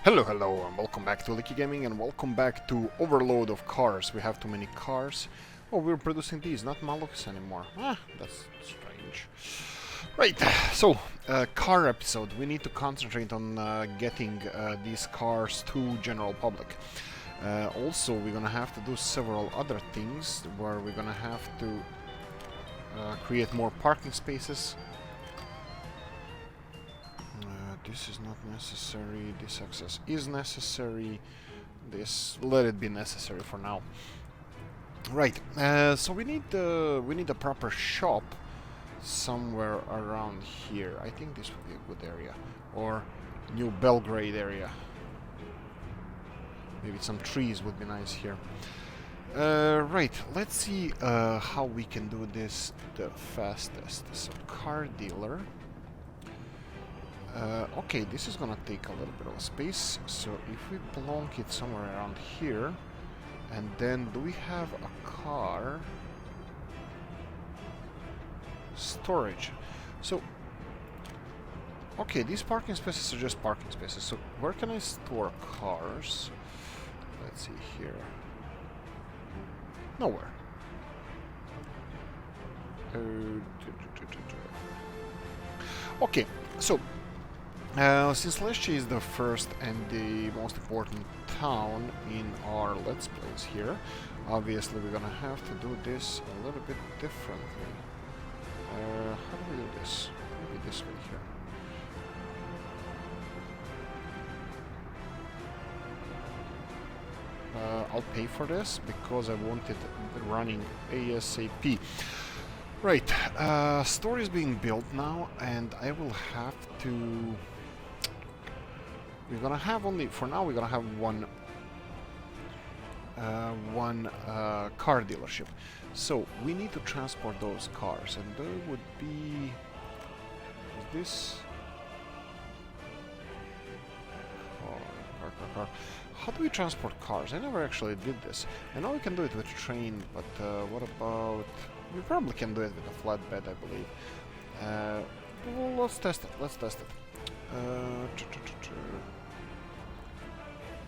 Hello, hello, and welcome back to Oolykee Gaming, and welcome back to Overload of Cars. We have too many cars. Oh, we're producing these, not Malus anymore. That's strange. Right, so, car episode. We need to concentrate on getting these cars to general public. Also, we're gonna have to do several other things, where we're gonna have to create more parking spaces. This is not necessary, this access is necessary, let it be necessary for now. Right, so we need a proper shop somewhere around here. I think this would be a good area, or New Belgrade area. Maybe some trees would be nice here. Right, let's see how we can do this the fastest. So, car dealer. Okay, this is gonna take a little bit of space, so if we plonk it somewhere around here, and then do we have a car? Storage. So, okay, these parking spaces are just parking spaces, so where can I store cars? Let's see here. Nowhere. Okay, so since Leszcie is the first and the most important town in our Let's Plays here, obviously we're gonna have to do this a little bit differently. How do we do this? Maybe this way here. I'll pay for this because I want it running ASAP. Right, store is being built now, and I will have to... We're gonna have only, for now, we're gonna have one car dealership. So we need to transport those cars, and there would be... Is this... Car. How do we transport cars? I never actually did this. I know we can do it with train, but what about... We probably can do it with a flatbed, I believe. Well, let's test it. Let's test it.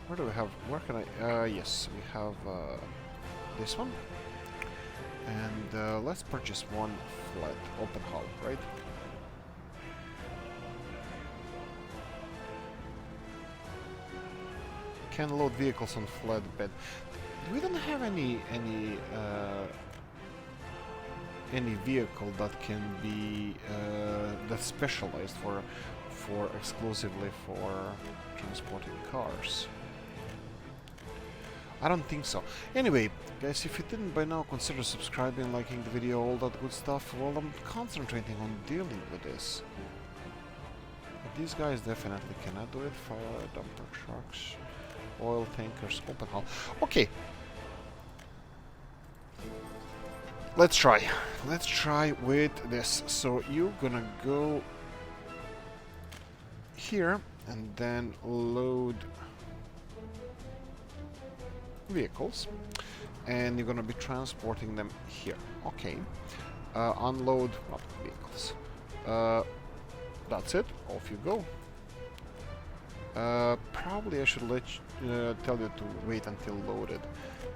Where do we have? Where can I? Yes, we have this one. And let's purchase one flat open hull, right? Can load vehicles on flatbed. We don't have any vehicle that can be that's specialized for exclusively for transporting cars. I don't think so. Anyway, guys, if you didn't by now, consider subscribing, liking the video, all that good stuff. Well, I'm concentrating on dealing with this. But these guys definitely cannot do it. Fire dumper trucks, oil tankers, open hull. Okay. Let's try. Let's try with this. So you're gonna go here and then load vehicles, and you're gonna be transporting them here. Okay. Unload vehicles. That's it. Off you go. Probably I should tell you to wait until loaded.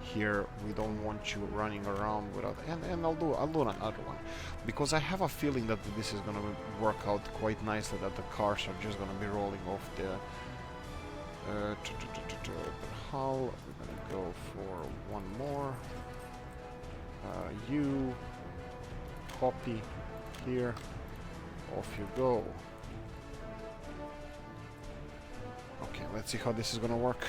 Here we don't want you running around without, and I'll do another one, because I have a feeling that this is gonna work out quite nicely, that the cars are just gonna be rolling off the open hull. We're gonna go for one more. You copy here. Off you go. Okay, let's see how this is gonna work.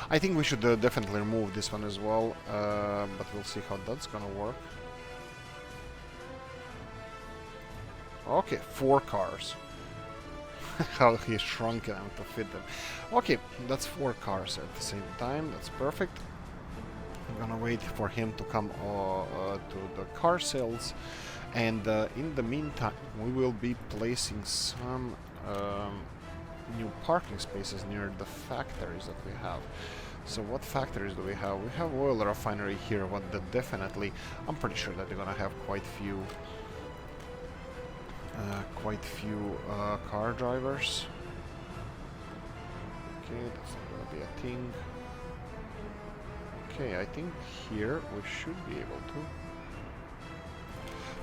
I think we should definitely remove this one as well, but we'll see how that's gonna work. Okay, 4 cars. How he shrunk them to fit them. Okay, that's 4 cars at the same time. That's perfect. I'm gonna wait for him to come to the car sales, and in the meantime, we will be placing some new parking spaces near the factories that we have. So what factories do we have? We have oil refinery here, but definitely, I'm pretty sure that they're gonna have quite few car drivers. Okay, that's not gonna be a thing. Okay, I think here we should be able to.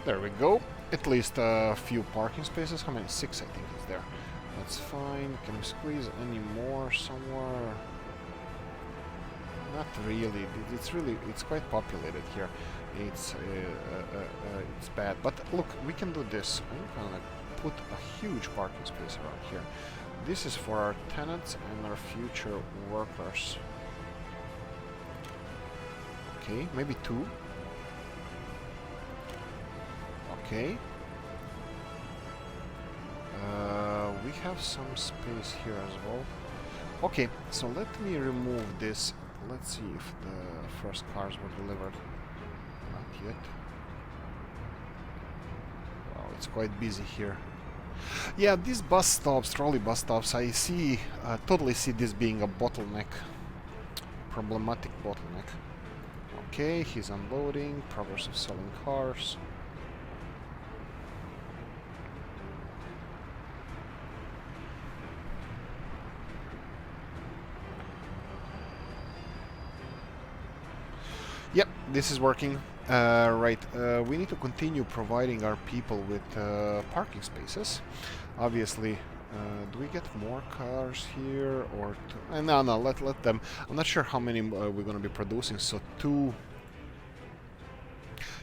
There we go. At least a few parking spaces. How many? 6, I think, is there. That's fine. Can we squeeze any more somewhere? Not really. It's quite populated here. It's bad. But look, we can do this. I'm gonna put a huge parking space around here. This is for our tenants and our future workers. Okay, maybe 2. Okay. We have some space here as well. Okay, so let me remove this. Let's see if the first cars were delivered. Not yet. Wow, it's quite busy here. Yeah, these bus stops, trolley bus stops, I see, totally see this being a bottleneck. Problematic bottleneck. Okay, he's unloading, progress of selling cars. Yep, this is working. Right, we need to continue providing our people with parking spaces. Obviously, do we get more cars here or no, let them. I'm not sure how many we're going to be producing. So 2.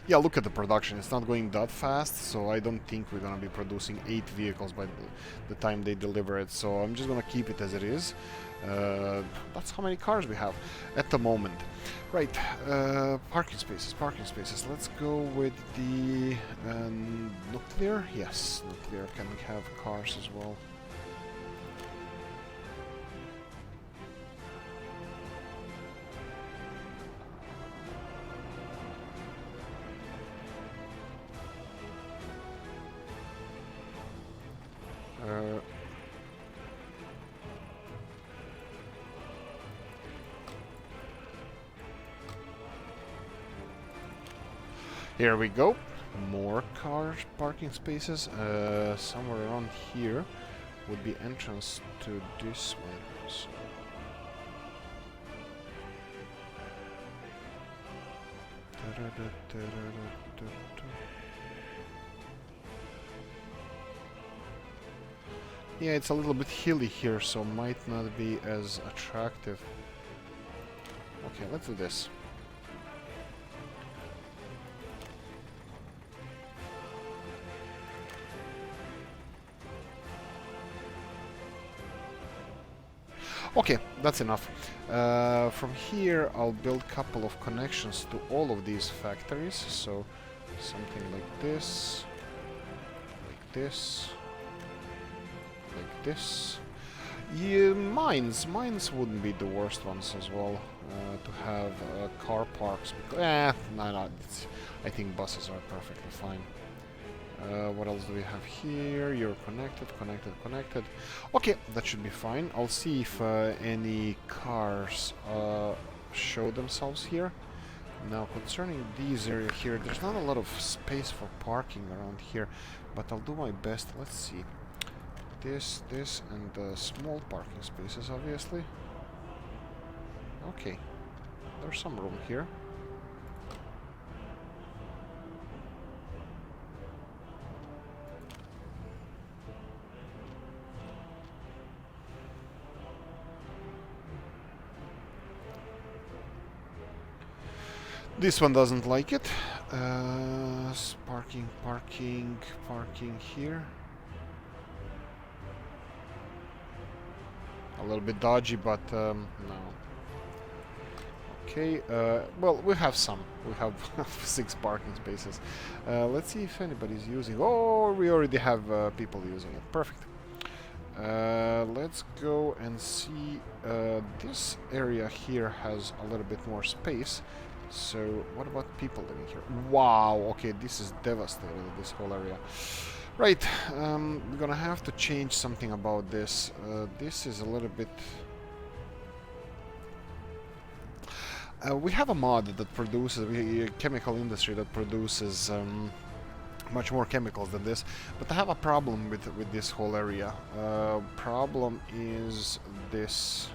Yeah, look at the production. It's not going that fast, so I don't think we're going to be producing 8 vehicles by the time they deliver it. So I'm just going to keep it as it is. That's how many cars we have at the moment. Right, parking spaces. Let's go with the nuclear. Yes, nuclear. Can we have cars as well? Here we go. More car parking spaces. Somewhere around here would be entrance to this one. So yeah, it's a little bit hilly here, so might not be as attractive. Okay, let's do this. Okay, that's enough. From here, I'll build a couple of connections to all of these factories. So, something like this, like this, like this. Yeah, mines wouldn't be the worst ones as well to have car parks. Because, no, I think buses are perfectly fine. What else do we have here? You're connected. Okay, that should be fine. I'll see if any cars show themselves here. Now, concerning these area here, there's not a lot of space for parking around here, but I'll do my best. Let's see. This, and small parking spaces, obviously. Okay, there's some room here. This one doesn't like it. Parking here. A little bit dodgy, but no. Okay, well, we have some. We have 6 parking spaces. Let's see if anybody's using. Oh, we already have people using it. Perfect. Let's go and see. This area here has a little bit more space. So, what about people living here? Wow, okay, this is devastated, this whole area. Right, we're gonna have to change something about this. This is a little bit... we have a mod that produces, a chemical industry that produces much more chemicals than this. But I have a problem with this whole area. Problem is this.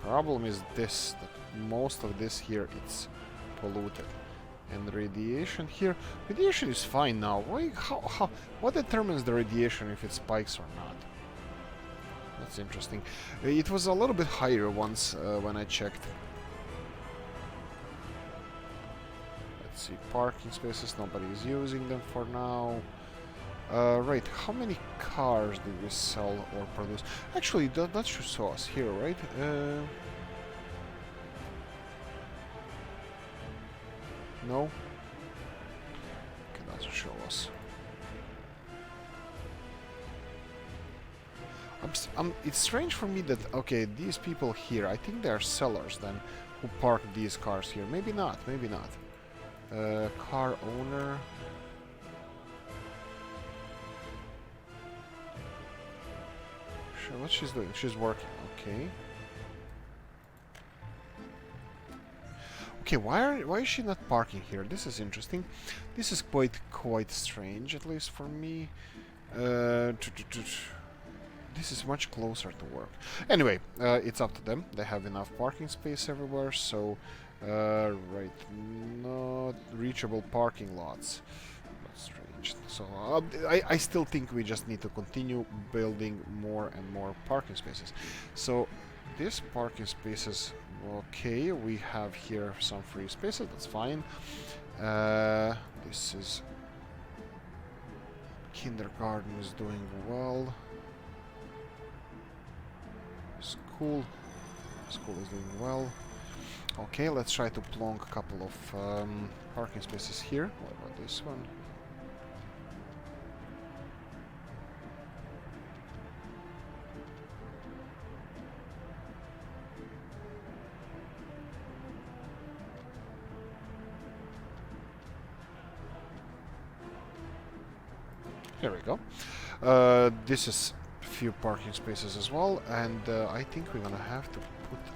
Problem is this, that most of this here it's polluted. And the radiation here, radiation is fine now. Why, what determines the radiation if it spikes or not? That's interesting. It was a little bit higher once when I checked. Let's see, parking spaces, nobody is using them for now. Right, how many cars did we sell or produce? Actually, that should show us here, right? No? Okay, that should show us. It's strange for me that, okay, these people here, I think they are sellers then, who park these cars here. Maybe not, maybe not. Car owner... What she's doing? She's working. Okay. Okay, why is she not parking here? This is interesting. This is quite strange, at least for me. This is much closer to work. Anyway, it's up to them. They have enough parking space everywhere, so right, not reachable parking lots. That's strange. So I still think we just need to continue building more and more parking spaces. So this parking spaces, okay, we have here some free spaces, that's fine. This is kindergarten is doing well. School is doing well. Okay, let's try to plonk a couple of parking spaces here. What about this one? Here we go. This is a few parking spaces as well, and I think we're gonna have to put a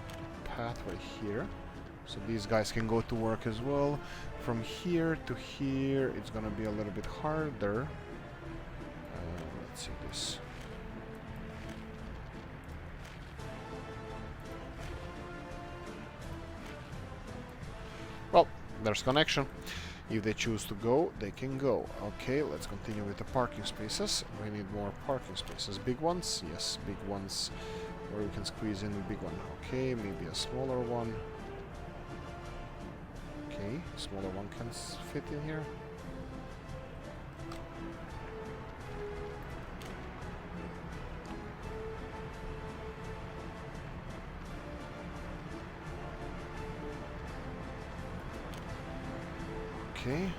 pathway here, so these guys can go to work as well. From here to here, it's gonna be a little bit harder. Let's see this. Well, there's connection. If they choose to go, they can go. Okay, let's continue with the parking spaces. We need more parking spaces. Big ones? Yes, big ones. Or we can squeeze in a big one. Okay, maybe a smaller one. Okay, smaller one can fit in here. Okay.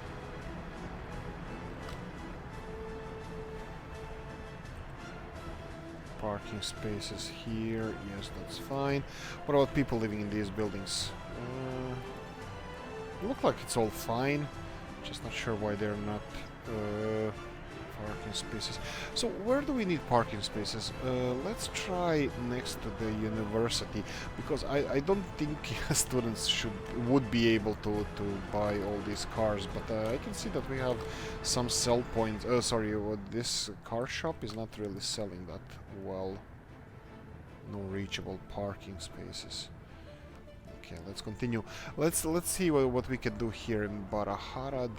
Parking spaces here. Yes, that's fine. What about people living in these buildings? Look like it's all fine. Just not sure why they're not parking spaces. So where do we need parking spaces? Let's try next to the university, because I don't think students would be able to buy all these cars, but I can see that we have some sell points. Sorry, this car shop is not really selling that well. No reachable parking spaces. Okay, let's continue. Let's see what we can do here in Baraharad.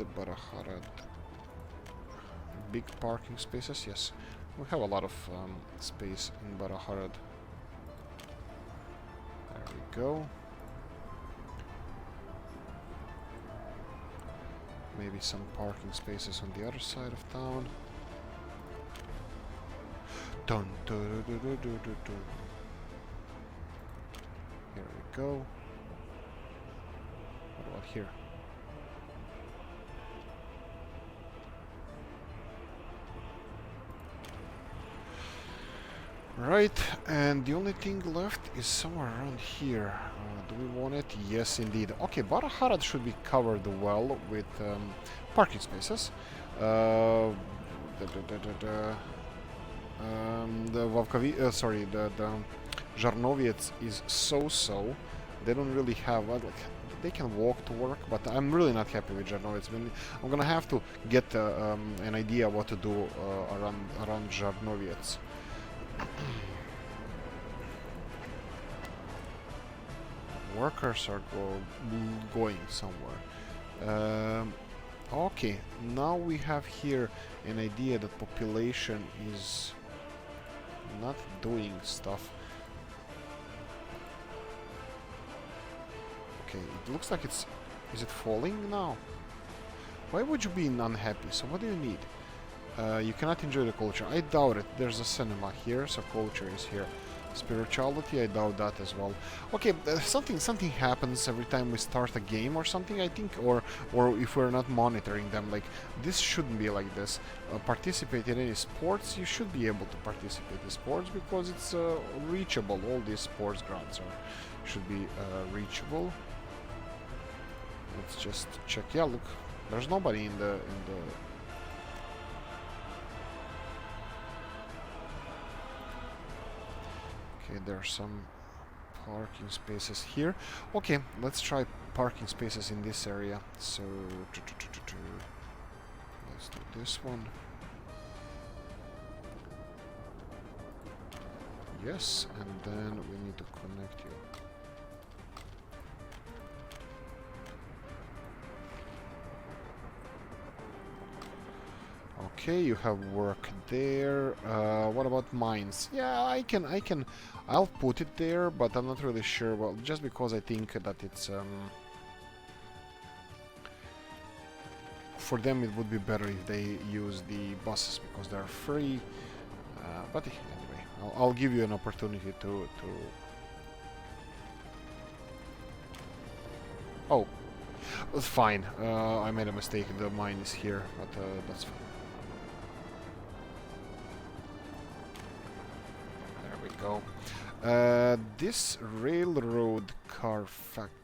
Big parking spaces, yes. We have a lot of space in Baraharad. There we go. Maybe some parking spaces on the other side of town. Dun, dun, dun, dun, dun, dun, dun. Here we go. What about here? Right, and the only thing left is somewhere around here. Do we want it? Yes, indeed. Okay, Baraharad should be covered well with parking spaces. The Zharnoviets is so-so. They don't really have like they can walk to work, but I'm really not happy with Żarnowiec. I'm gonna have to get an idea what to do around Żarnowiec. Workers are going somewhere. Okay, now we have here an idea that population is not doing stuff. Okay, it looks like it's... Is it falling now? Why would you be unhappy? So what do you need? You cannot enjoy the culture. I doubt it. There's a cinema here, so culture is here. Spirituality, I doubt that as well. Okay, something happens every time we start a game or something, I think, or if we're not monitoring them. Like, this shouldn't be like this. Participate in any sports, you should be able to participate in sports because it's reachable. All these sports grounds should be reachable. Let's just check. Yeah, look, there's nobody in the Okay, there are some parking spaces here. Okay, let's try parking spaces in this area. So let's do this one. Yes, and then we need to connect you. Okay, you have work there. What about mines? Yeah, I'll put it there, but I'm not really sure. Well, just because I think that it's for them it would be better if they use the buses because they're free. But anyway, I'll give you an opportunity to. Oh, that's fine. I made a mistake. The mine is here, but that's fine. Go. This railroad car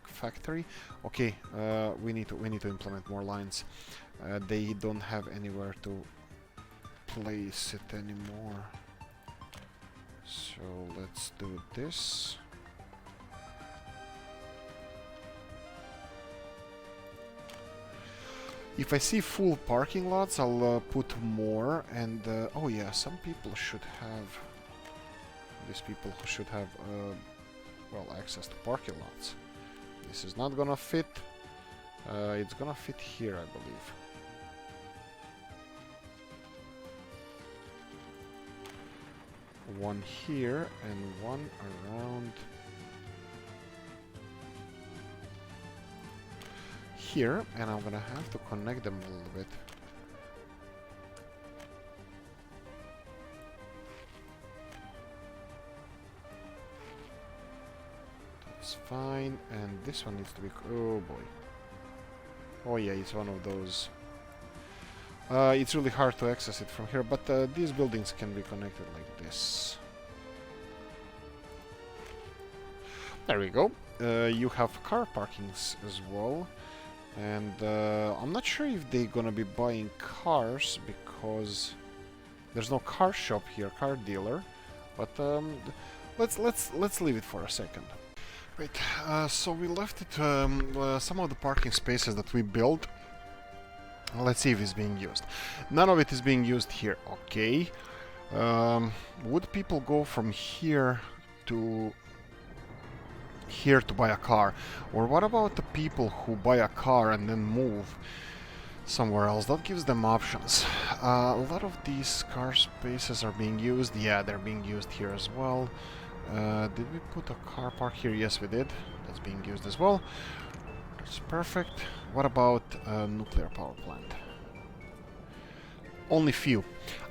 factory. Okay, we need to implement more lines. They don't have anywhere to place it anymore. So let's do this. If I see full parking lots, I'll put more. And oh yeah, some people should have. These people who should have, well, access to parking lots. This is not gonna fit. It's gonna fit here, I believe. One here and one around here, and I'm gonna have to connect them a little bit. Fine, and this one needs to be... Oh boy. Oh yeah, it's one of those. It's really hard to access it from here, but these buildings can be connected like this. There we go. You have car parkings as well. And I'm not sure if they're gonna be buying cars because there's no car shop here, car dealer. But let's leave it for a second. Right, so we left it, some of the parking spaces that we built. Let's see if it's being used. None of it is being used here. Okay. Would people go from here to buy a car? Or what about the people who buy a car and then move somewhere else? That gives them options. A lot of these car spaces are being used. Yeah, they're being used here as well. Did we put a car park here? Yes, we did. That's being used as well. That's perfect. What about a nuclear power plant? Only few.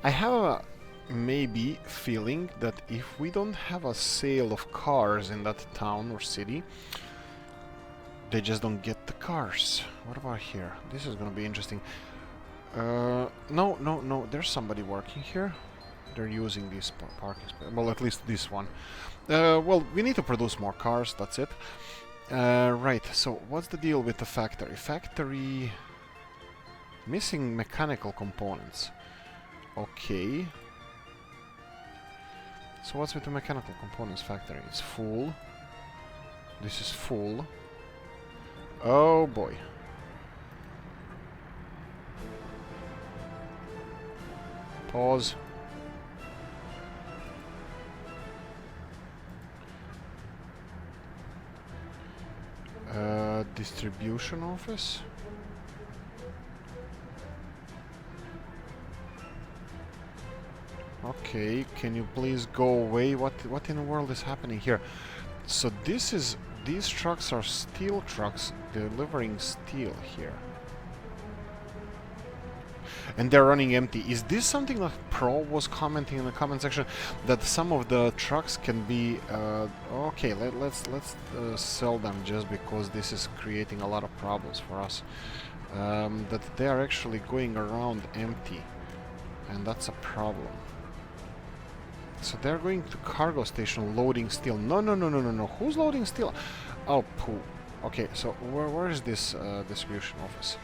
I have a maybe feeling that if we don't have a sale of cars in that town or city, they just don't get the cars. What about here? This is gonna be interesting. No. There's somebody working here. They're using this parking space. Well, at least this one. Well, we need to produce more cars, that's it. Right, so what's the deal with the factory? Factory... Missing mechanical components. Okay. So what's with the mechanical components factory? It's full. This is full. Oh boy. Pause. Distribution office. Okay, can you please go away? What in the world is happening here? So these trucks are steel trucks delivering steel here. And they're running empty. Is this something that Pro was commenting in the comment section, that some of the trucks can be okay, let's sell them, just because this is creating a lot of problems for us, that they are actually going around empty, and that's a problem. So they're going to cargo station loading steel. No, who's loading steel? Oh, poo. Okay, so where is this distribution office?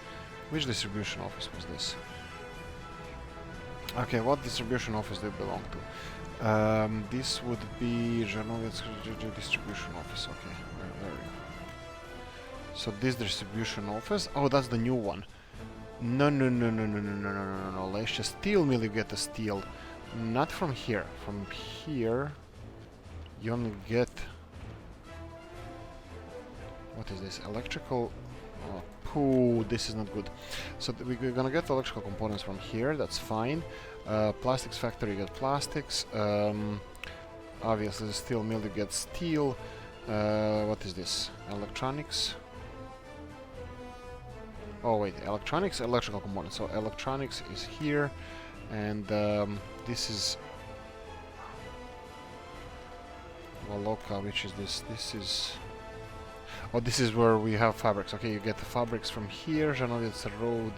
Which distribution office was this? Okay, what distribution office do you belong to? This would be Zhanovets distribution office. Okay, there we go. So this distribution office. Oh, that's the new one. No. Leszcie steel mill, you get the steel. Not from here. From here, you only get... What is this? Electrical... Oh, poo, this is not good. So we're gonna get electrical components from here, that's fine. Plastics factory, you get plastics. Obviously, the steel mill, you get steel. What is this? Electronics. Oh wait, electronics, electrical components. So electronics is here, and this is Waloka, which is this? This is... Oh, this is where we have fabrics. Okay, you get the fabrics from here. Zhanovets road.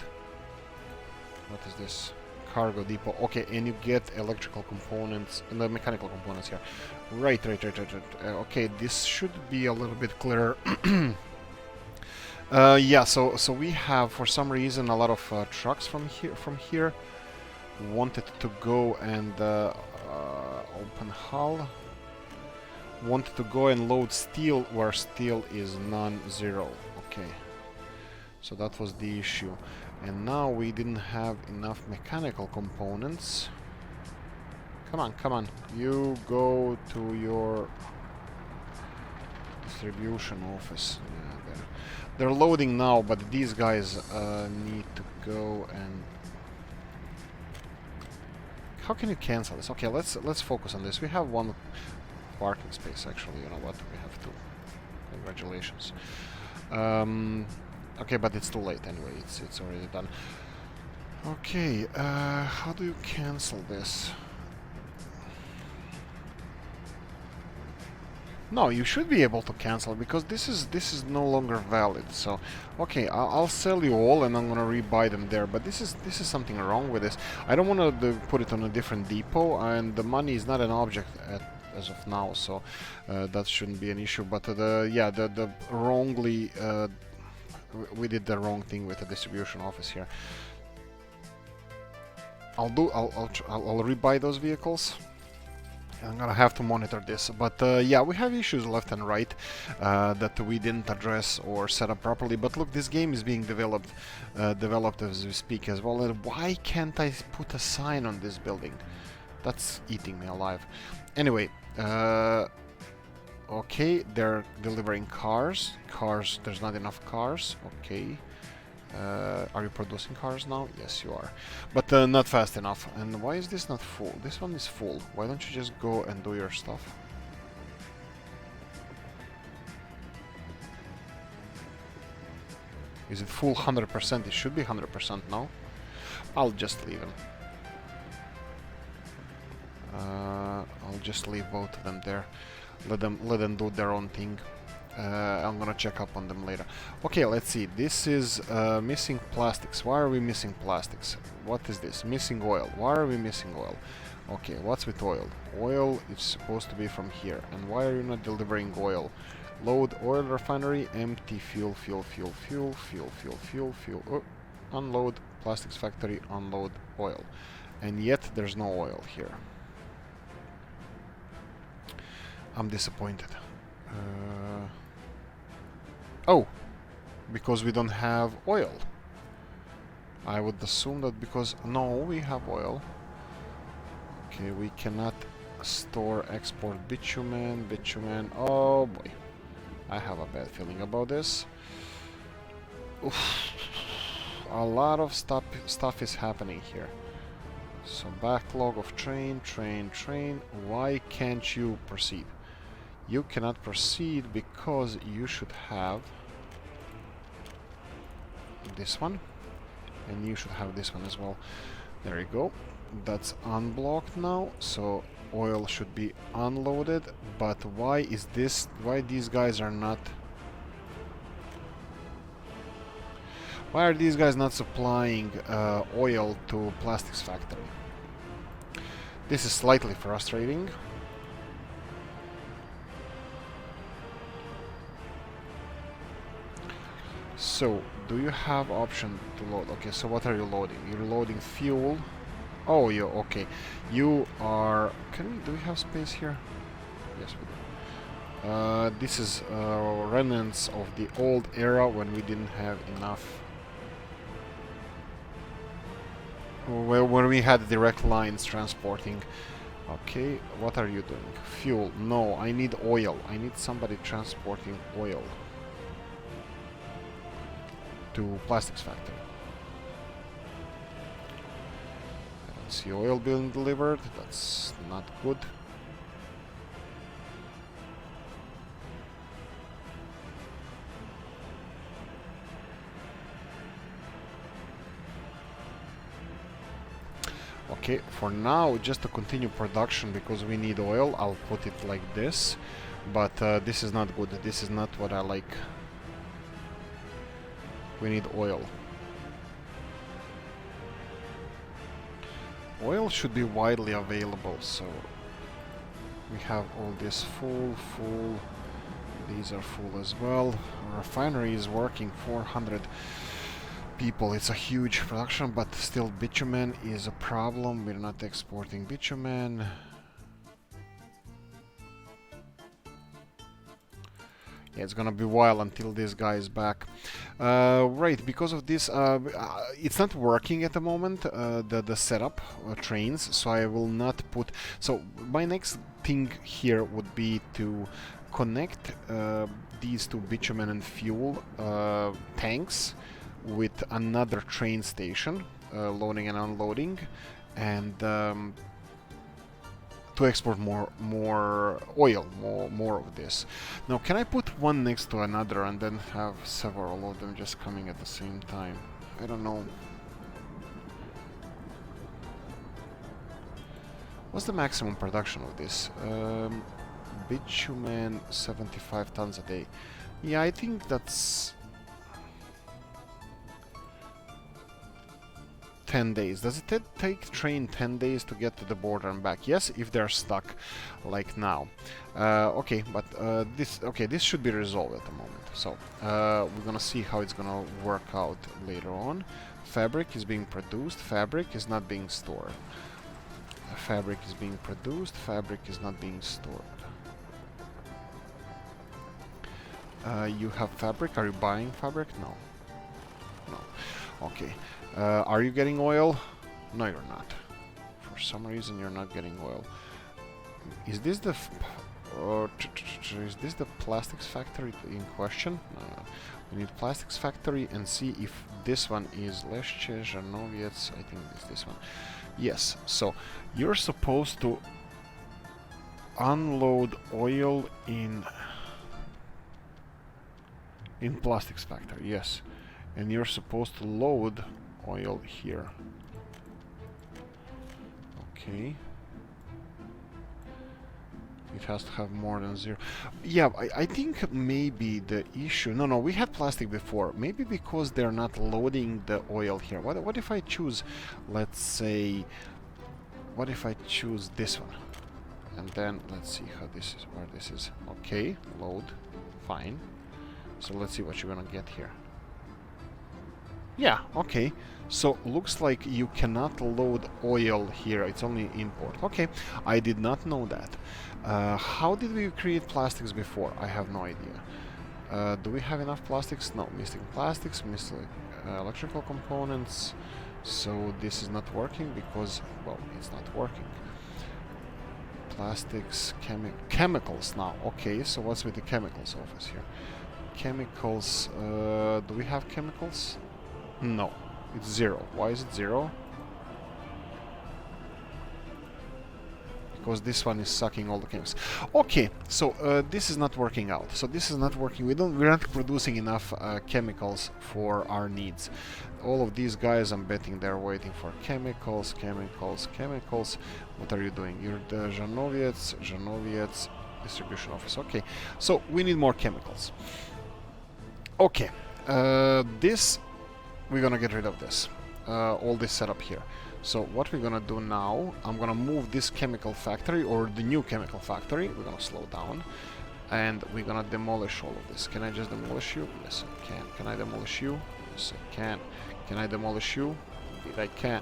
What is this? Cargo depot. Okay, and you get electrical components and the mechanical components here. Right. Okay, this should be a little bit clearer. Yeah, so we have, for some reason, a lot of trucks from here wanted to go and open hull. Wanted to go and load steel where steel is non-zero. Okay, so that was the issue, and now we didn't have enough mechanical components. Come on, you go to your distribution office. Yeah, they're loading now, but these guys need to go and... How can you cancel this? Okay, let's focus on this. We have one parking space, actually. You know what? We have two. Congratulations. Okay, but it's too late anyway. It's already done. Okay, how do you cancel this? No, you should be able to cancel, because this is no longer valid. So, okay, I'll sell you all, and I'm gonna rebuy them there. But this is something wrong with this. I don't want to put it on a different depot, and the money is not an object as of now, so that shouldn't be an issue. But the wrongly we did the wrong thing with the distribution office here. I'll rebuy those vehicles. I'm gonna have to monitor this, but yeah, we have issues left and right that we didn't address or set up properly. But look, this game is being developed as we speak as well. And why can't I put a sign on this building? That's eating me alive. Anyway, okay, they're delivering cars. There's not enough cars. Okay. Are you producing cars now? Yes, you are. But not fast enough. And why is this not full? This one is full. Why don't you just go and do your stuff? Is it full 100%? It should be 100% now. I'll just leave them. I'll just leave both of them there. Let them do their own thing. I'm gonna check up on them later. Okay, let's see. This is missing plastics. Why are we missing plastics? What is this? Missing oil. Why are we missing oil? Okay, what's with oil? Oil is supposed to be from here. And why are you not delivering oil? Load oil refinery, empty fuel. Oh, unload plastics factory, unload oil. And yet there's no oil here. I'm disappointed. Oh, because we don't have oil. I would assume that because... No, we have oil. Okay, we cannot store, export bitumen, bitumen. Oh boy. I have a bad feeling about this. Oof. A lot of stuff is happening here. So backlog of train. Why can't you proceed? You cannot proceed because you should have this one. And you should have this one as well. There you go. That's unblocked now. So oil should be unloaded. But why is this... Why these guys are not... Why are these guys not supplying oil to plastics factory? This is slightly frustrating. So, do you have option to load? Okay, so what are you loading? You're loading fuel. Oh, you okay. You are... do we have space here? Yes, we do. This is remnants of the old era when we didn't have enough... Well, when we had direct lines transporting. Okay, what are you doing? Fuel. No, I need oil. I need somebody transporting oil to plastics factory. I don't see oil being delivered. That's not good. Okay, for now, just to continue production because we need oil, I'll put it like this. But this is not good. This is not what I like. We need oil. Oil should be widely available, so we have all this full. These are full as well. Our refinery is working 400 people. It's a huge production, but still bitumen is a problem. We're not exporting bitumen. Yeah, it's gonna be a while until this guy is back. Right, because of this, it's not working at the moment, the setup trains, so I will not put... So, my next thing here would be to connect these two bitumen and fuel tanks with another train station, loading and unloading, and to export more oil, more of this. Now, can I put one next to another and then have several of them just coming at the same time? I don't know. What's the maximum production of this? Bitumen, 75 tons a day. Yeah, I think that's 10 days. Does it take train 10 days to get to the border and back? Yes, if they're stuck like now. Okay, but this should be resolved at the moment. So we're gonna see how it's gonna work out later on. Fabric is being produced. Fabric is not being stored. Fabric is being produced. Fabric is not being stored. You have fabric. Are you buying fabric? No. No. Okay. Are you getting oil? No, you're not. For some reason, you're not getting oil. Is this the is this the plastics factory in question? No. We need plastics factory and see if this one is Leszcie, Żarnowiec. I think it's this one. Yes. So you're supposed to unload oil in plastics factory. Yes, and you're supposed to load oil here. Okay. It has to have more than 0. Yeah, I think maybe the issue... No, we had plastic before. Maybe because they're not loading the oil here. What if I choose, let's say... What if I choose this one? And then, let's see how this is, where this is. Okay, load. Fine. So let's see what you're gonna get here. Yeah, okay. So looks like you cannot load oil here. It's only import. Okay, I did not know that. How did we create plastics before? I have no idea. Do we have enough plastics? No, missing plastics, missing electrical components. So this is not working because, well, it's not working. Plastics, chemicals now. Okay, so what's with the chemicals office here? Chemicals, do we have chemicals? No, it's 0. Why is it 0? Because this one is sucking all the chemicals. Okay, so this is not working out. So this is not working. We're not producing enough chemicals for our needs. All of these guys, I'm betting they're waiting for chemicals. What are you doing? You're the Zhanoviets distribution office. Okay, so we need more chemicals. Okay, this, we're gonna get rid of this. All this setup here. So what we're gonna do now, I'm gonna move this chemical factory, or the new chemical factory. We're gonna slow down, and we're gonna demolish all of this. Can I just demolish you? Yes, I can. Can I demolish you? Yes, I can. Can I demolish you? Indeed, I can.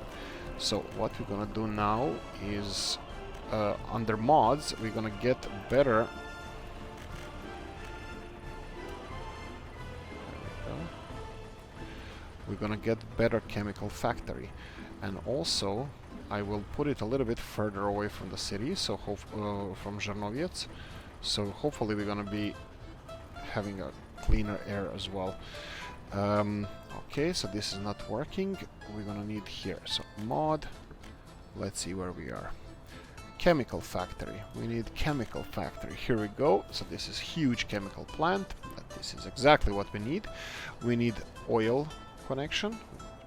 So what we're gonna do now is, under mods, we're gonna get better. There we go. We're gonna get better chemical factory. And also, I will put it a little bit further away from the city, so from Zhanoviets. So hopefully we're gonna be having a cleaner air as well. Okay, so this is not working. We're gonna need here. So mod. Let's see where we are. Chemical factory. We need chemical factory. Here we go. So this is huge chemical plant. This is exactly what we need. We need oil connection,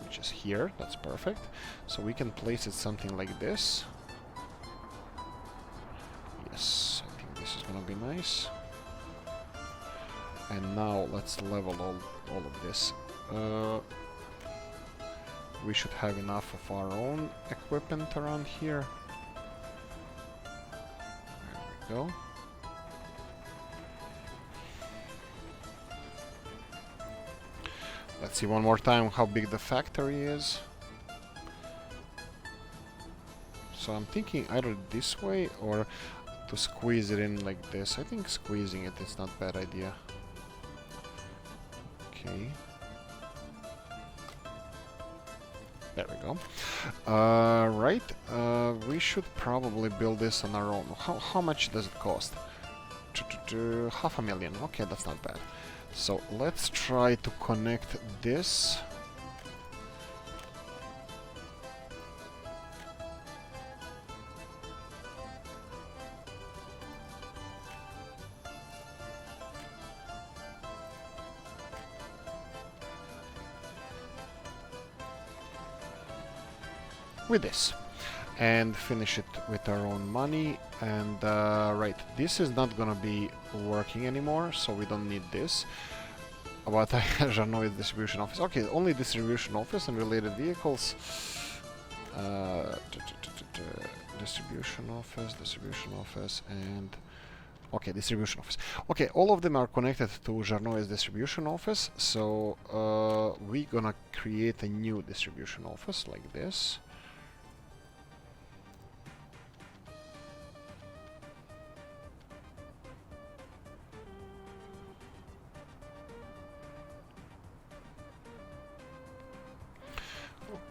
which is here. That's perfect. So we can place it something like this. Yes, I think this is gonna be nice. And now let's level all of this. We should have enough of our own equipment around here. There we go. Let's see one more time how big the factory is. So I'm thinking either this way or to squeeze it in like this. I think squeezing it is not a bad idea. Okay. There we go. Right. We should probably build this on our own. How much does it cost? $500,000. Okay, that's not bad. So let's try to connect this. With this, and finish it with our own money. And right, this is not gonna be working anymore, so we don't need this. But I have no distribution office. Okay, only distribution office and related vehicles. Distribution office, and okay, distribution office. Okay, all of them are connected to Zharnoy's distribution office, so we're gonna create a new distribution office like this.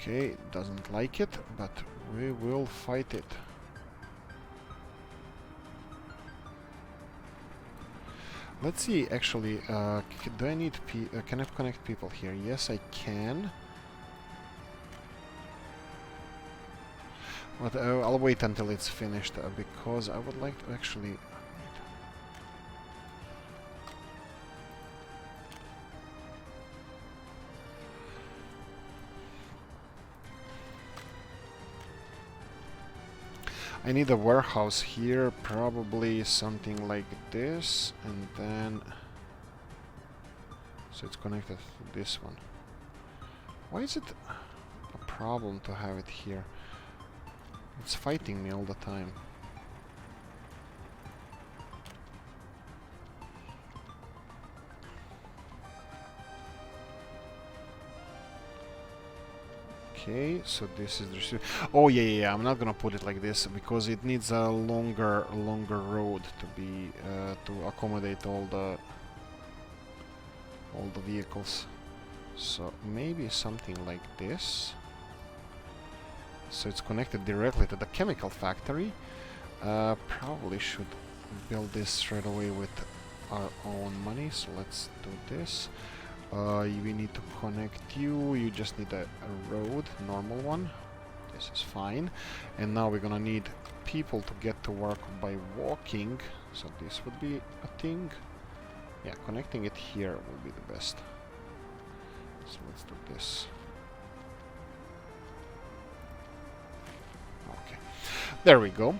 Okay, doesn't like it, but we will fight it. Let's see, actually, do I need can I connect people here? Yes, I can. But I'll wait until it's finished, because I would like to actually... I need a warehouse here, probably something like this, and then... So it's connected to this one. Why is it a problem to have it here? It's fighting me all the time. Okay, so this is the... Oh yeah, I'm not gonna put it like this because it needs a longer road to be to accommodate all the all the vehicles. So maybe something like this. So it's connected directly to the chemical factory. Probably should build this straight away with our own money. So let's do this. We need to connect you. You just need a road, normal one. This is fine. And now we're gonna need people to get to work by walking. So this would be a thing. Yeah, connecting it here will be the best. So let's do this. Okay, there we go.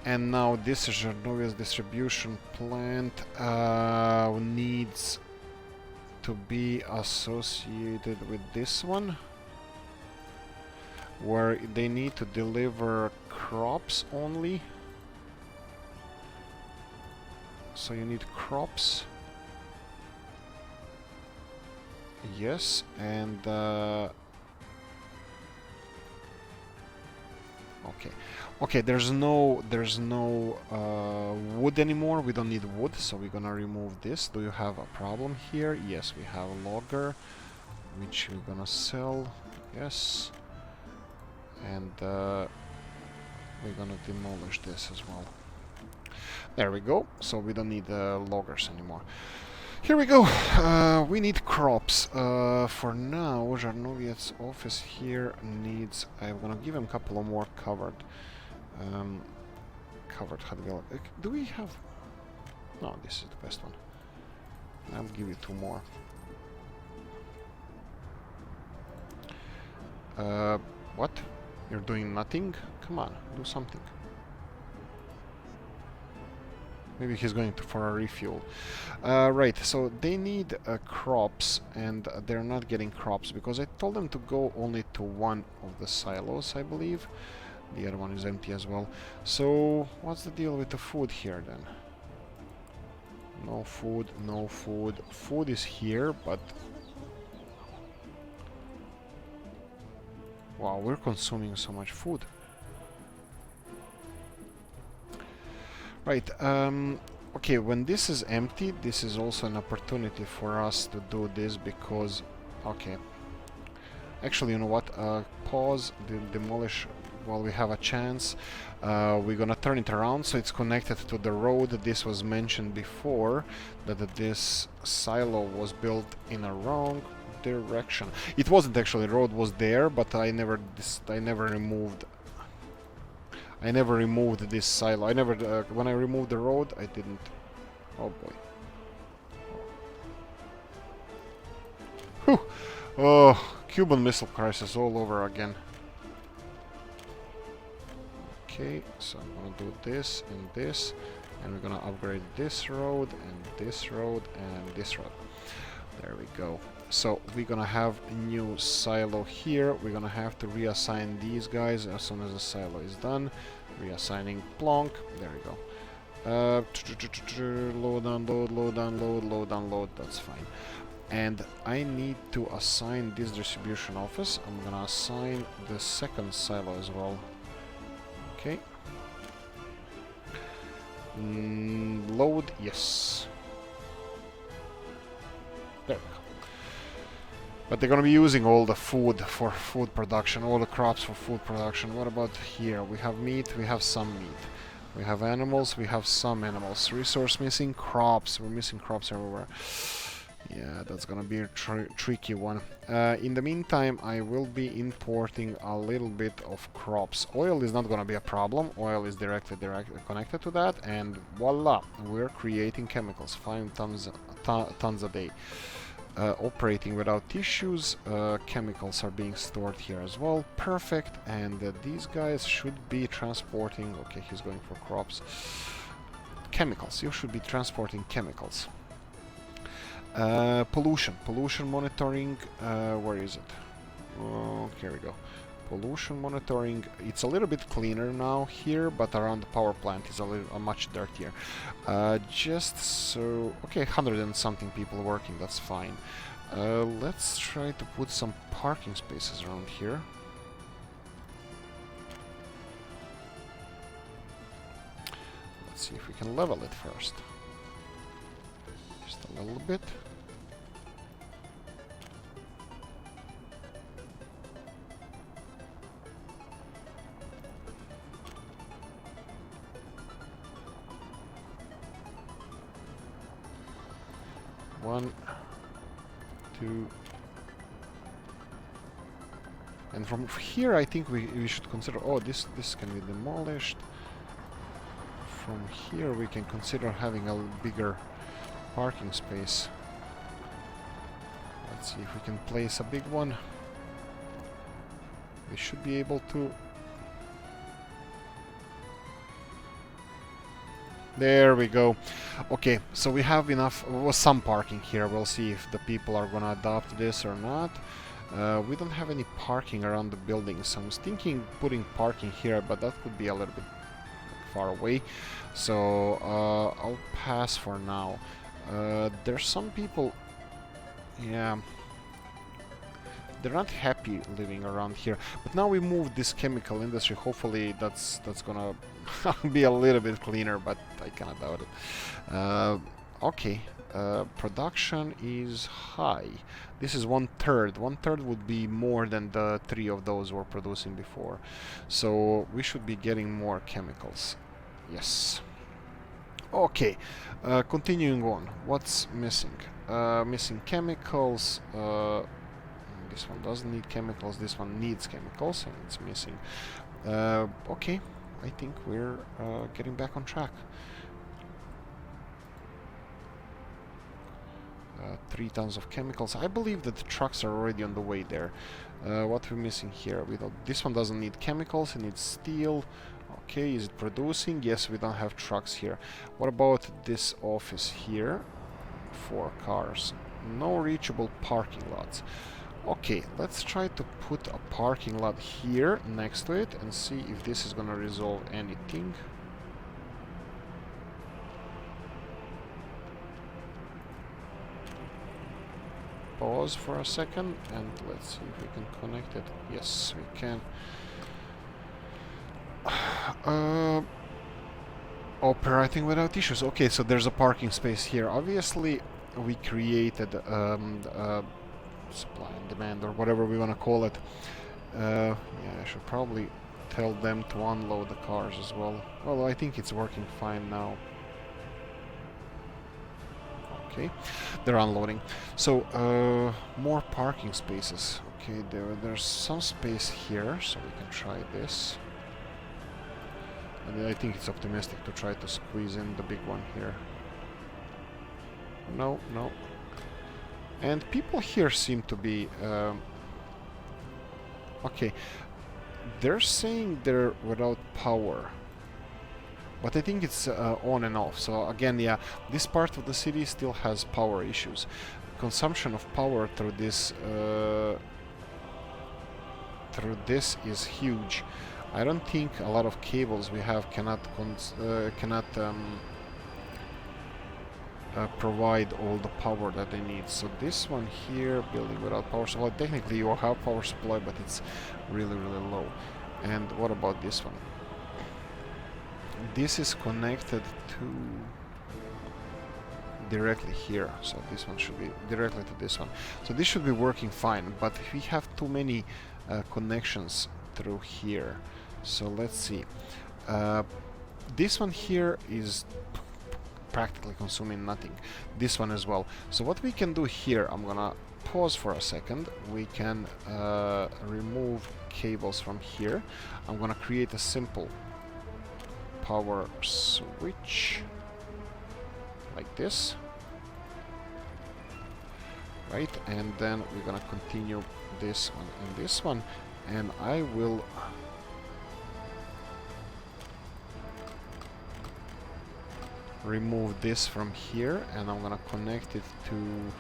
And now this is Żarnowiec's distribution plant. Needs to be associated with this one, where they need to deliver crops only. So you need crops. Yes, and okay, there's no wood anymore. We don't need wood, so we're gonna remove this. Do you have a problem here? Yes, we have a logger, which we're gonna sell. Yes, and we're gonna demolish this as well. There we go. So we don't need loggers anymore. Here we go. We need crops. For now, Żarnowiec's office here needs... I'm gonna give him a couple of more covered. Covered hot wheel. Do we have... No, this is the best one. I'll give you 2 more. What? You're doing nothing? Come on, do something. Maybe he's going for a refuel. Right, so they need crops, and they're not getting crops because I told them to go only to one of the silos, I believe. The other one is empty as well. So, what's the deal with the food here then? No food, no food. Food is here, but... Wow, we're consuming so much food. Right, okay, when this is empty, this is also an opportunity for us to do this because... Okay. Actually, you know what? Pause, demolish while we have a chance. We're gonna turn it around so it's connected to the road. This was mentioned before, that this silo was built in a wrong direction. It wasn't actually, the road was there, but I never removed this silo. When I removed the road, I didn't... Oh boy. Whew. Oh, Cuban Missile Crisis all over again. Okay, so I'm gonna do this and this, and we're gonna upgrade this road, and this road, and this road. There we go. So we're gonna have a new silo here. We're gonna have to reassign these guys as soon as the silo is done. Reassigning plonk. There we go. Load, unload, load, unload, load, unload. That's fine. And I need to assign this distribution office. I'm gonna assign the second silo as well. Okay. Load, yes. There we go. But they're gonna be using all the food for food production, all the crops for food production. What about here? We have meat, we have some meat. We have animals, we have some animals. Resource missing, crops. We're missing crops everywhere. Yeah, that's gonna be a tricky one. In the meantime, I will be importing a little bit of crops. Oil is not gonna be a problem. Oil is directly connected to that, and voila, we're creating chemicals. 5 tons a day. Operating without issues. Chemicals are being stored here as well. Perfect. And these guys should be transporting... Okay, he's going for crops. Chemicals. You should be transporting chemicals. Pollution monitoring. Where is it? Oh, here we go. Pollution monitoring. It's a little bit cleaner now here, but around the power plant is a much dirtier. Just so... Okay, 100 and something people working, that's fine. Let's try to put some parking spaces around here. Let's see if we can level it first. Just a little bit. 1, 2. And from here, I think we should consider... Oh, this can be demolished. From here, we can consider having a bigger parking space. Let's see if we can place a big one. We should be able to... There we go. Okay, so we have enough, some parking here. We'll see if the people are gonna adopt this or not. We don't have any parking around the building, so I was thinking putting parking here, but that could be a little bit far away. So I'll pass for now. There's some people, yeah, they're not happy living around here. But now we moved this chemical industry. Hopefully that's gonna be a little bit cleaner, but I kinda doubt it. Okay, production is high. This is 1/3. 1/3 would be more than the 3 of those we're producing before. So we should be getting more chemicals. Yes. Okay, continuing on. What's missing? Missing chemicals. This one doesn't need chemicals. This one needs chemicals, and it's missing. Okay, I think we're getting back on track. 3 tons of chemicals. I believe that the trucks are already on the way there. What we're missing here? This one doesn't need chemicals. It needs steel. Okay, is it producing? Yes, we don't have trucks here. What about this office here? 4 cars. No reachable parking lots. Okay, let's try to put a parking lot here next to it and see if this is gonna resolve anything. Pause for a second and let's see if we can connect it. Yes, we can. Operating without issues. Okay, so there's a parking space here. Obviously, we created supply and demand, or whatever we want to call it. Yeah, I should probably tell them to unload the cars as well. Although I think it's working fine now. Okay, they're unloading. So, more parking spaces. Okay, there's some space here, so we can try this. And I think it's optimistic to try to squeeze in the big one here. No, no. And people here seem to be... okay, they're saying they're without power. But I think it's on and off. So again, yeah, this part of the city still has power issues. Consumption of power through this is huge. I don't think a lot of cables we have cannot provide all the power that they need. So this one here, building without power supply, technically you have power supply, but it's really, really low. And what about this one? This is connected to directly here, so this one should be directly to this one. So this should be working fine, but we have too many connections through here. So let's see. This one here is practically consuming nothing. This one as well. So what we can do here, I'm gonna pause for a second. We can remove cables from here. I'm gonna create a simple power switch like this, right? And then we're gonna continue this one and this one, and I will remove this from here, and I'm gonna connect it to,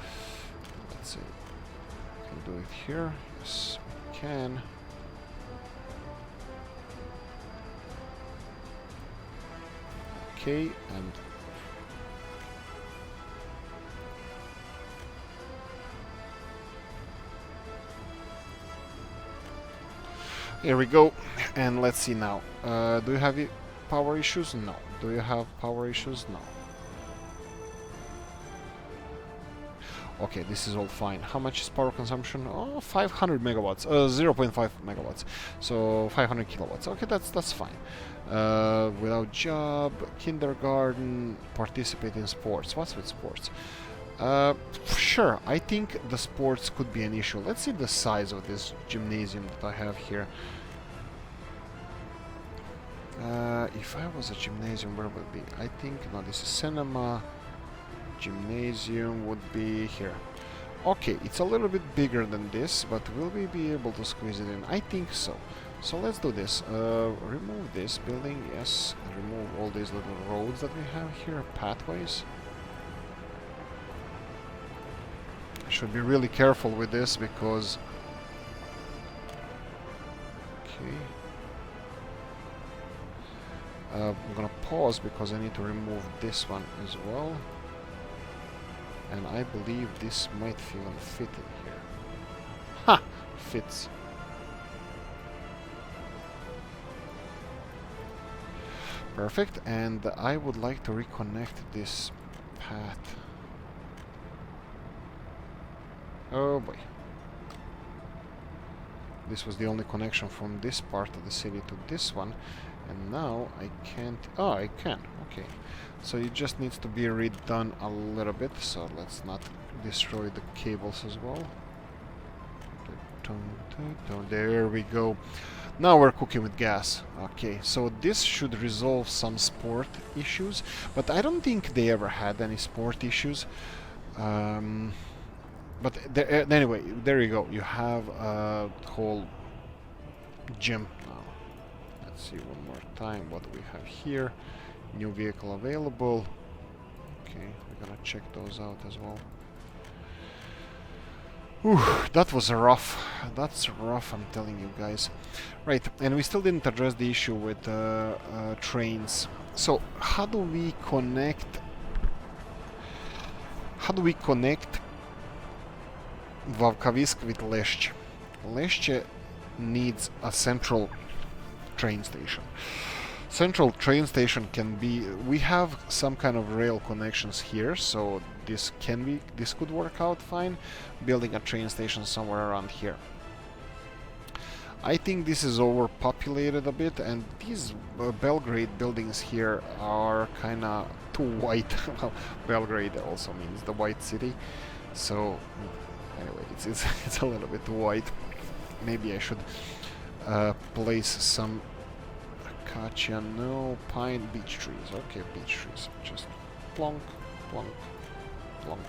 let's see, we can do it here. Yes, we can. Okay, and here we go. And let's see now. Do you have power issues? No. Do you have power issues? No. Okay, this is all fine. How much is power consumption? Oh, 500 megawatts. 0.5 megawatts. So 500 kilowatts. Okay, that's fine. Without job, kindergarten, participate in sports. What's with sports? Sure, I think the sports could be an issue. Let's see the size of this gymnasium that I have here. If I was a gymnasium, where would it be? I think, no, this is cinema. Gymnasium would be here. Okay, it's a little bit bigger than this, but will we be able to squeeze it in? I think so. So let's do this. Remove this building, yes. Remove all these little roads that we have here, pathways. I should be really careful with this because... Okay. I'm gonna pause because I need to remove this one as well. And I believe this might even fit in here. Ha! Fits. Perfect, and I would like to reconnect this path. Oh boy. This was the only connection from this part of the city to this one. And now I can't... Oh, I can. Okay. So it just needs to be redone a little bit. So let's not destroy the cables as well. There we go. Now we're cooking with gas. Okay, so this should resolve some sport issues. But I don't think they ever had any sport issues. But anyway, there you go. You have a whole gym now. Let's see one more time what we have here. New vehicle available. Okay, we're gonna check those out as well. Whew, that was rough. That's rough, I'm telling you guys. Right, and we still didn't address the issue with trains. So, how do we connect... Wławkawisk with Leszcie? Leszcie needs a central train station. Central train station can be... We have some kind of rail connections here, so this could work out fine. Building a train station somewhere around here. I think this is overpopulated a bit, and these Belgrade buildings here are kind of too white. Well, Belgrade also means the white city, so anyway, it's a little bit white. Maybe I should place some acacia, no, pine, beech trees. Okay, beech trees. Just plonk, plonk, plonk.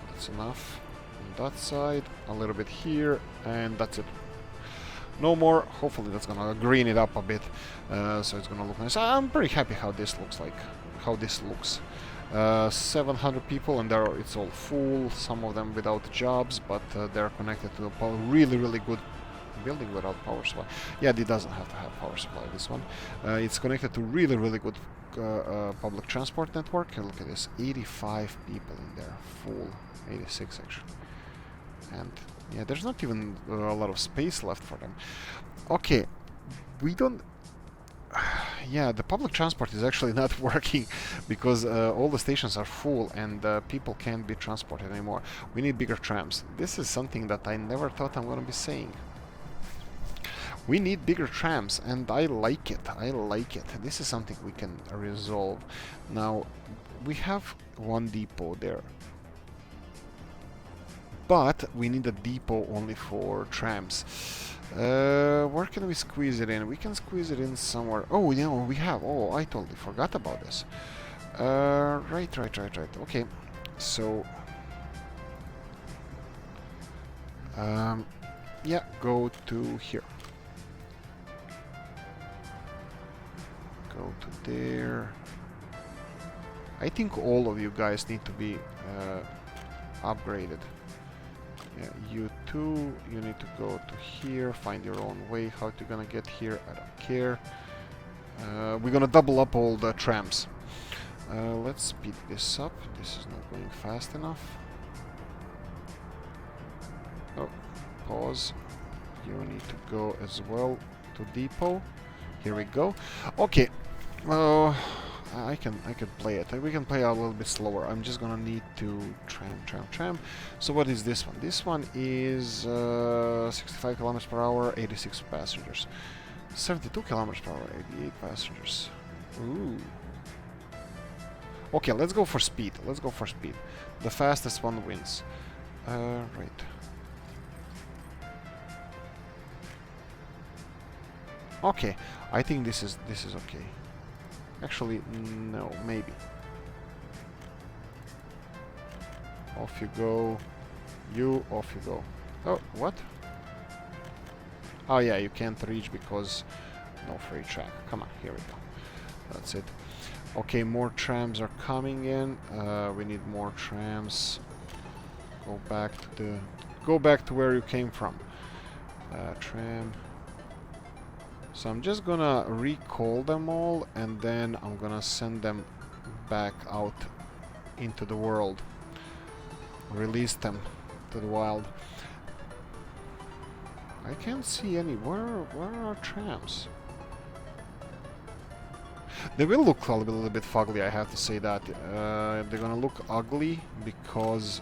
That's enough. On that side, a little bit here, and that's it. No more. Hopefully that's gonna green it up a bit, so it's gonna look nice. I'm pretty happy how this looks like. 700 people, and it's all full. Some of them without jobs, but they're connected to a really good building without power supply. Yeah, it doesn't have to have power supply, this one. It's connected to really good public transport network. Look at this, 85 people in there, full, 86 actually. And yeah, there's not even a lot of space left for them. Okay, we don't... Yeah, the public transport is actually not working because all the stations are full and people can't be transported anymore. We need bigger trams. This is something that I never thought I'm going to be saying. We need bigger trams, and I like it. I like it. This is something we can resolve. Now, we have one depot there. But we need a depot only for trams. Where can we squeeze it in? We can squeeze it in somewhere. Oh, yeah, we have. Oh, I totally forgot about this. Right. Okay, so... yeah, go to here. Go to there. I think all of you guys need to be upgraded. Yeah, you two, you need to go to here, find your own way. How you're gonna get here, I don't care. We're gonna double up all the trams. Let's speed this up. This is not going fast enough. Oh, pause. You need to go as well to depot. Here we go. Okay. I can play it. We can play a little bit slower. I'm just gonna need to tram. So what is this one? This one is 65 kilometers per hour, 86 passengers. 72 kilometers per hour, 88 passengers. Ooh. Okay, let's go for speed. Let's go for speed. The fastest one wins. Right. Okay, I think this is okay. Actually, no, maybe. Off you go. You, off you go. Oh, what? Oh yeah, you can't reach because no free track. Come on, here we go. That's it. Okay, more trams are coming in. We need more trams. Go back to where you came from. Tram. So I'm just gonna recall them all, and then I'm gonna send them back out into the world. Release them to the wild. I can't see any. Where are trams? They will look a little bit fugly, I have to say that. They're gonna look ugly because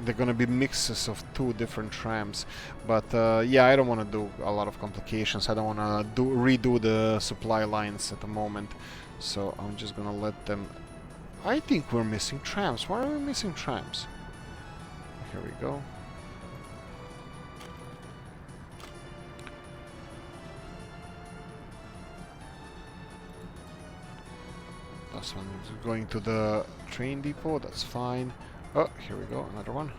they're gonna be mixes of two different trams. But yeah, I don't want to do a lot of complications. I don't want to redo the supply lines at the moment. So I'm just gonna let them... I think we're missing trams. Why are we missing trams? Here we go. This one is going to the train depot, that's fine. Oh, here we go, another one.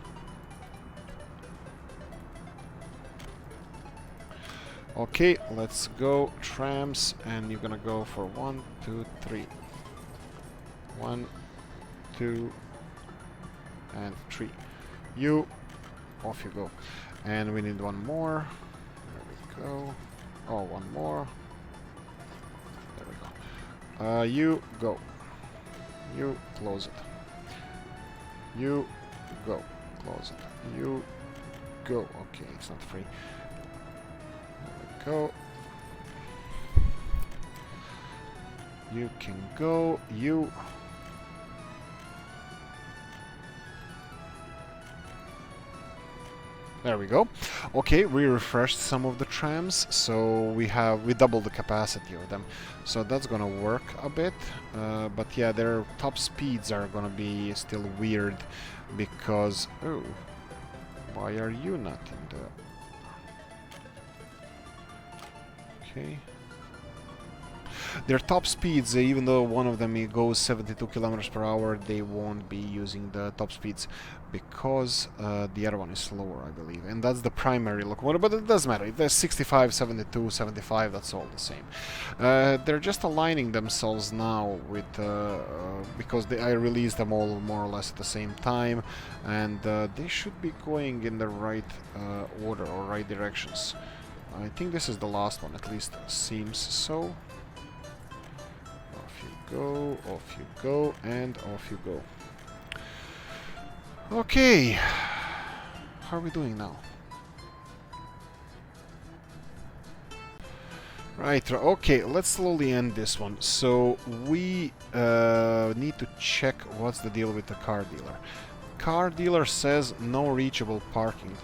Okay, let's go, trams, and you're gonna go for 1, 2, 3. 1, 2, and 3. You, off you go. And we need one more. There we go. Oh, one more. There we go. You go. You close it. You go. Close it. You go. Okay, it's not free. There we go. You can go. You. There we go. Okay, we refreshed some of the trams, so we doubled the capacity of them. So that's gonna work a bit, but yeah, their top speeds are gonna be still weird because... Oh, why are you not in the... Okay. Their top speeds, even though one of them goes 72 kilometers per hour, they won't be using the top speeds because the other one is slower, I believe. And that's the primary locomotive, but it doesn't matter. If there's 65, 72, 75, that's all the same. They're just aligning themselves now with... because I released them all more or less at the same time, and they should be going in the right order or right directions. I think this is the last one, at least seems so. Go, off you go, and off you go. Okay, how are we doing now? Right, okay, let's slowly end this one. So we need to check what's the deal with the car dealer. Car dealer says no reachable parking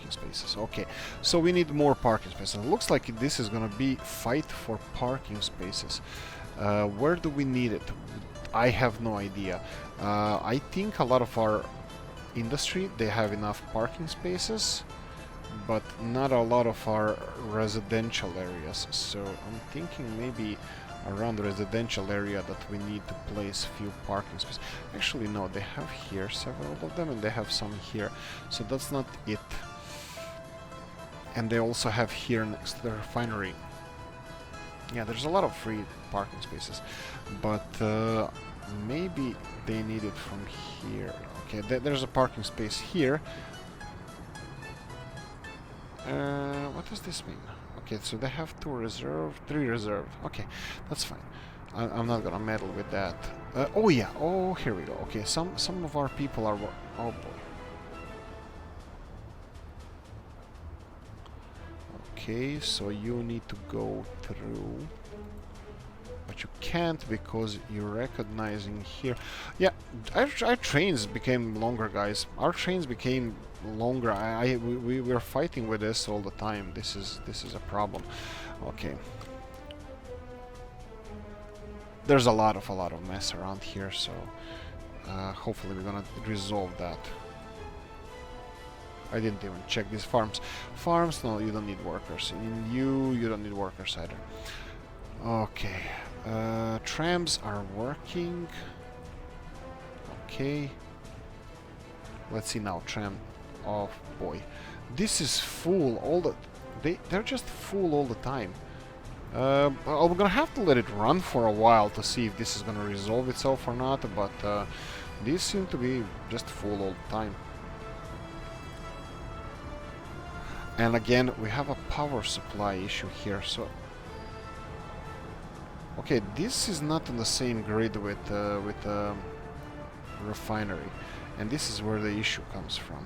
spaces. Okay, so we need more parking spaces. It looks like this is gonna be fight for parking spaces. Where do we need it? I have no idea. I think a lot of our industry, they have enough parking spaces, but not a lot of our residential areas. So I'm thinking maybe around the residential area that we need to place few parking spaces. Actually, no, they have here several of them, and they have some here. So that's not it. And they also have here next to the refinery. Yeah, there's a lot of free parking spaces, but maybe they need it from here. Okay, there's a parking space here. What does this mean? Okay, so they have 2 reserved, 3 reserved. Okay, that's fine. I'm not gonna meddle with that. Oh yeah, oh, here we go. Okay, some of our people are... Oh boy. Okay, so you need to go through, but you can't because you're recognizing here. Yeah, our trains became longer, guys. Our trains became longer. We're fighting with this all the time. This is a problem. Okay, there's a lot of mess around here, so hopefully we're gonna resolve that. I didn't even check these farms. Farms, no, you don't need workers. In you don't need workers either. Okay, trams are working. Okay. Let's see now, tram. Oh boy, this is full. All the they're just full all the time. I'm gonna have to let it run for a while to see if this is gonna resolve itself or not. But these seem to be just full all the time. And again, we have a power supply issue here. So okay, this is not on the same grid with refinery, and this is where the issue comes from.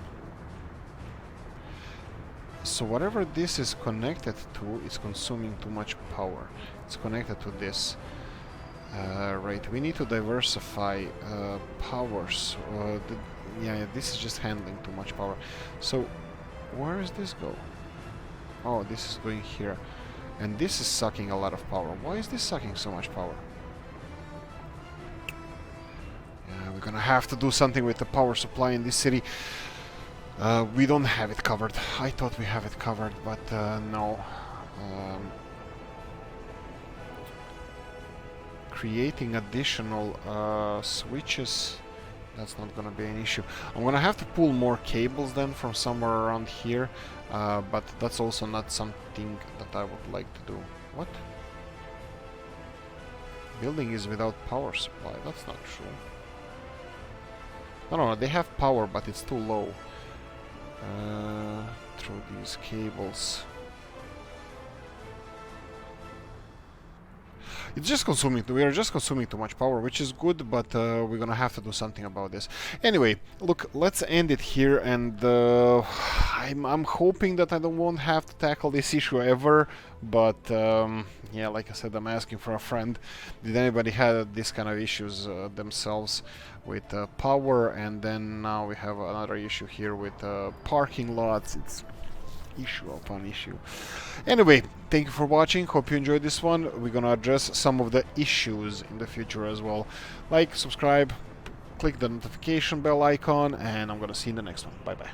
So whatever this is connected to is consuming too much power. It's connected to this. Right, we need to diversify powers. Yeah, this is just handling too much power. So where does this go? Oh, this is going here. And this is sucking a lot of power. Why is this sucking so much power? Yeah, we're gonna have to do something with the power supply in this city. We don't have it covered. I thought we have it covered, but no. Creating additional switches, that's not gonna be an issue. I'm gonna have to pull more cables then from somewhere around here, but that's also not something that I would like to do. What? Building is without power supply. That's not true. No, they have power, but it's too low. Through these cables. It's just consuming. We are just consuming too much power, which is good, but we're gonna have to do something about this. Anyway, look, let's end it here, and I'm hoping that I won't have to tackle this issue ever. But yeah, like I said, I'm asking for a friend. Did anybody have this kind of issues themselves with power? And then now we have another issue here with parking lots. It's issue upon issue. Anyway, thank you for watching. Hope you enjoyed this one. We're gonna address some of the issues in the future as well. Like, subscribe, click the notification bell icon, and I'm gonna see you in the next one. Bye bye.